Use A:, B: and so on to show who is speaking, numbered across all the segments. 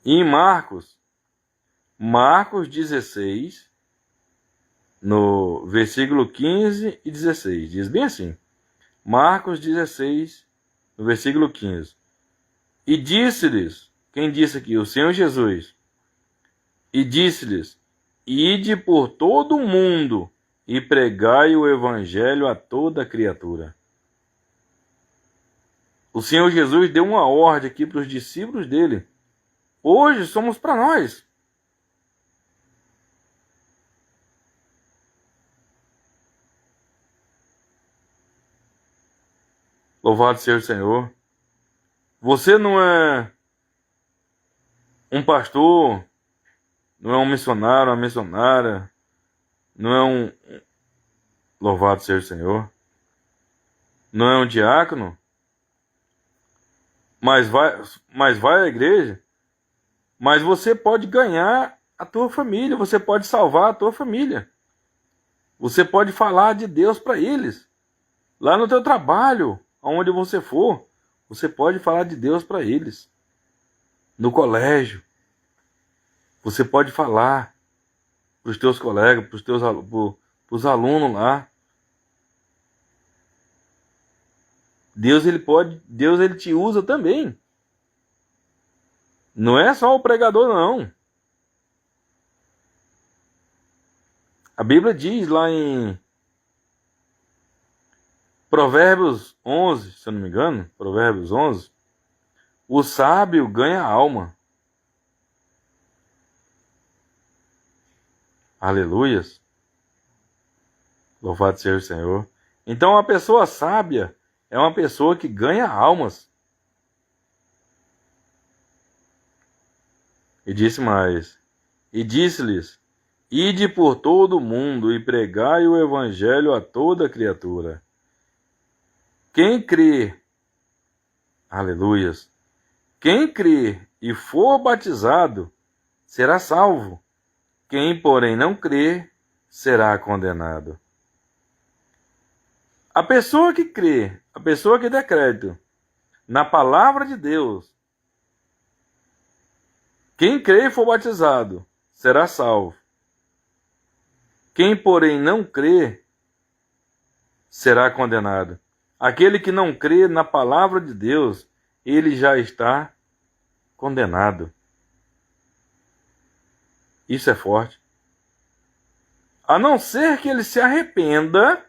A: E em Marcos 16, no versículo 15 e 16, diz bem assim. Marcos 16, no versículo 15. E disse-lhes, quem disse aqui? O Senhor Jesus. E disse-lhes, ide por todo o mundo e pregai o evangelho a toda criatura. O Senhor Jesus deu uma ordem aqui para os discípulos dele. Hoje somos para nós. Louvado seja o Senhor. Você não é um pastor, não é um missionário, uma missionária, não é um... Louvado seja o Senhor. Não é um diácono, mas vai à igreja. Mas você pode ganhar a tua família, você pode salvar a tua família. Você pode falar de Deus para eles. Lá no teu trabalho, aonde você for, você pode falar de Deus para eles. No colégio, você pode falar para os teus colegas, para os alunos lá. Deus ele te usa também. Não é só o pregador, não. A Bíblia diz lá em Provérbios 11, se eu não me engano, Provérbios 11, o sábio ganha alma. Aleluias. Louvado seja o Senhor. Então, a pessoa sábia é uma pessoa que ganha almas. E disse mais, e disse-lhes, ide por todo o mundo e pregai o evangelho a toda criatura. Quem crê, aleluias, quem crê e for batizado será salvo. Quem, porém, não crê será condenado. A pessoa que crê, a pessoa que dá crédito na palavra de Deus, quem crê e for batizado será salvo. Quem, porém, não crê será condenado. Aquele que não crê na palavra de Deus, ele já está condenado. Isso é forte. A não ser que ele se arrependa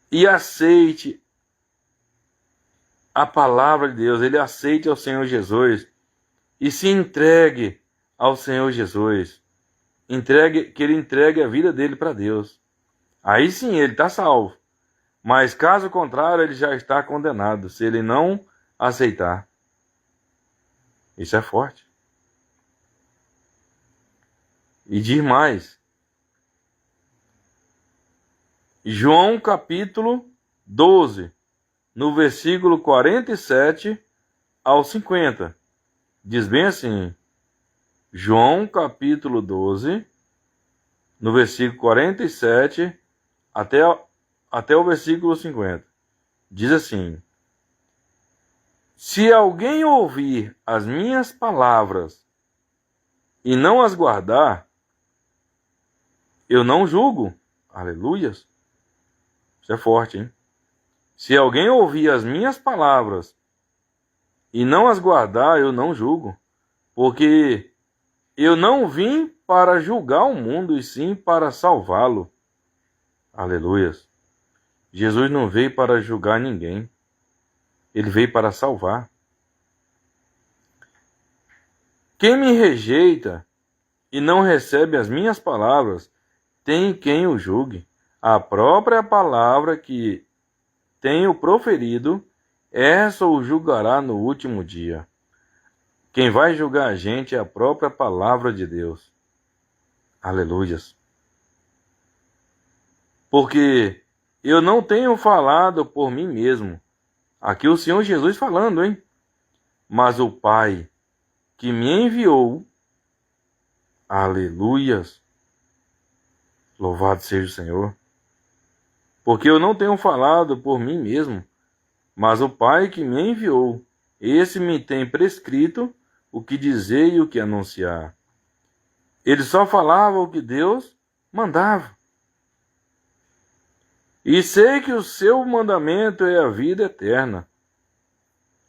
A: e aceite a palavra de Deus, ele aceite ao Senhor Jesus e se entregue ao Senhor Jesus. Que ele entregue a vida dele para Deus. Aí sim ele está salvo. Mas caso contrário, ele já está condenado, se ele não aceitar. Isso é forte. E diz mais. João capítulo 12, no versículo 47 ao 50. Diz bem assim. João capítulo 12, no versículo 47 até o versículo 50. Diz assim: se alguém ouvir as minhas palavras e não as guardar, eu não julgo. Aleluias. Isso é forte, hein? Se alguém ouvir as minhas palavras e não as guardar, eu não julgo. Porque eu não vim para julgar o mundo, e sim para salvá-lo. Aleluias. Jesus não veio para julgar ninguém. Ele veio para salvar. Quem me rejeita e não recebe as minhas palavras, tem quem o julgue. A própria palavra que tenho proferido, essa o julgará no último dia. Quem vai julgar a gente é a própria palavra de Deus. Aleluias. Porque eu não tenho falado por mim mesmo. Aqui o Senhor Jesus falando, hein? Mas o Pai que me enviou, aleluias, louvado seja o Senhor. Porque eu não tenho falado por mim mesmo, mas o Pai que me enviou, esse me tem prescrito o que dizer e o que anunciar. Ele só falava o que Deus mandava. E sei que o seu mandamento é a vida eterna.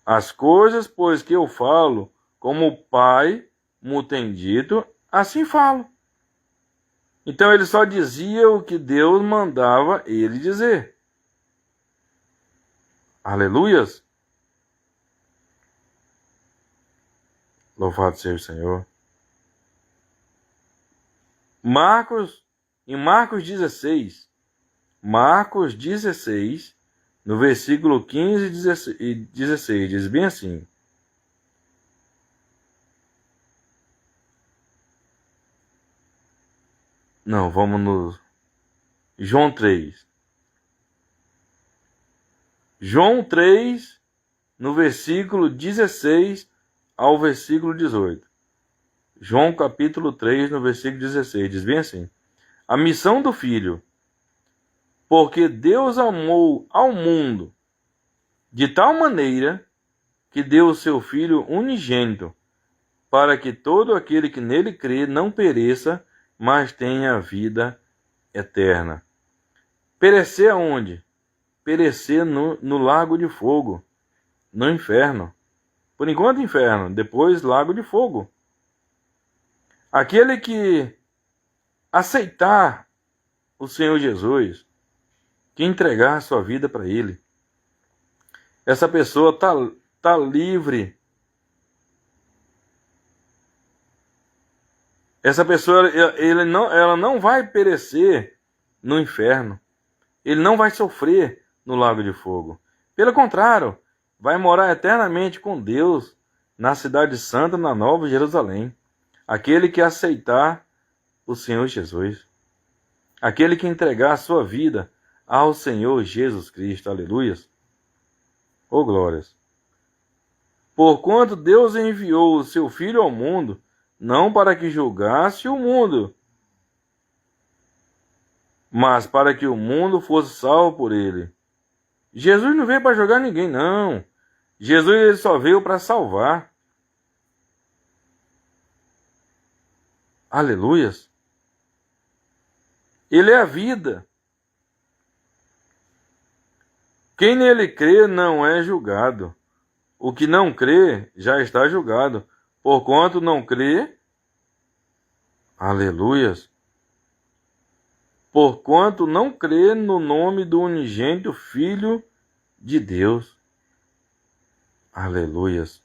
A: As coisas, pois, que eu falo, como o Pai me tem dito, assim falo. Então ele só dizia o que Deus mandava ele dizer. Aleluias! Louvado seja o Senhor. Em Marcos 16, no versículo 15 e 16, diz bem assim: não, vamos no João 3. João 3, no versículo 16 ao versículo 18. João capítulo 3, no versículo 16, diz bem assim: a missão do Filho. Porque Deus amou ao mundo de tal maneira que deu o seu Filho unigênito, para que todo aquele que nele crê não pereça, mas tenha vida eterna. Perecer aonde? Perecer no lago de fogo, no inferno. Por enquanto, inferno, depois lago de fogo. Aquele que aceitar o Senhor Jesus, que entregar a sua vida para Ele, essa pessoa tá livre. Essa pessoa, ela não vai perecer no inferno. Ele não vai sofrer no lago de fogo. Pelo contrário, vai morar eternamente com Deus na cidade santa, na Nova Jerusalém. Aquele que aceitar o Senhor Jesus. Aquele que entregar a sua vida ao Senhor Jesus Cristo. Aleluias. Oh, glórias. Porquanto Deus enviou o seu Filho ao mundo, não para que julgasse o mundo, mas para que o mundo fosse salvo por ele. Jesus não veio para julgar ninguém, não. Jesus ele só veio para salvar. Aleluias. Ele é a vida. Quem nele crê não é julgado. O que não crê já está julgado, porquanto não crê. Aleluias. Porquanto não crê no nome do unigênito Filho de Deus. Aleluias.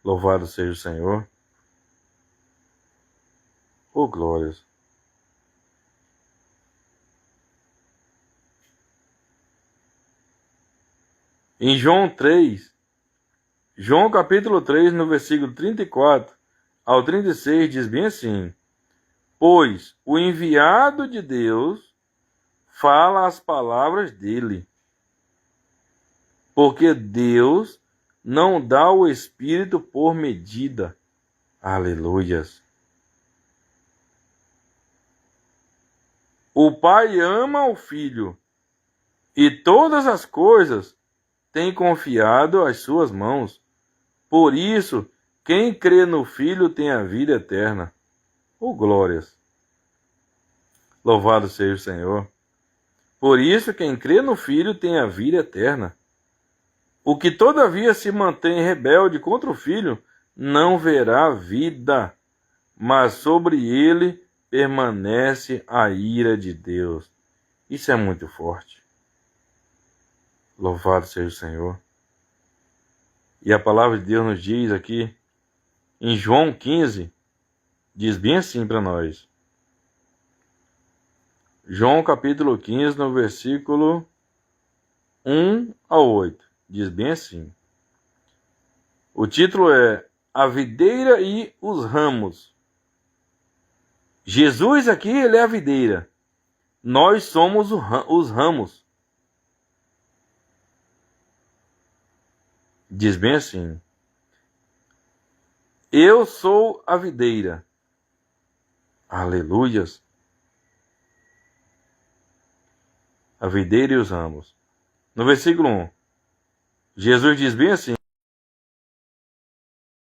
A: Louvado seja o Senhor. Oh, glórias. Em João 3, João capítulo 3, no versículo 34 ao 36, diz bem assim: pois o enviado de Deus fala as palavras dele, porque Deus não dá o Espírito por medida. Aleluias. O Pai ama o Filho, e todas as coisas tem confiado às suas mãos. Por isso, quem crê no Filho tem a vida eterna. Oh, glórias! Louvado seja o Senhor. Por isso, quem crê no Filho tem a vida eterna. O que todavia se mantém rebelde contra o Filho não verá vida, mas sobre ele permanece a ira de Deus. Isso é muito forte. Louvado seja o Senhor. E a palavra de Deus nos diz aqui, em João 15, diz bem assim para nós. João capítulo 15, no versículo 1 ao 8, diz bem assim. O título é A Videira e os Ramos. Jesus aqui, ele é a videira. Nós somos os ramos. Diz bem assim: eu sou a videira. Aleluias. A videira e os ramos. No versículo 1, Jesus diz bem assim: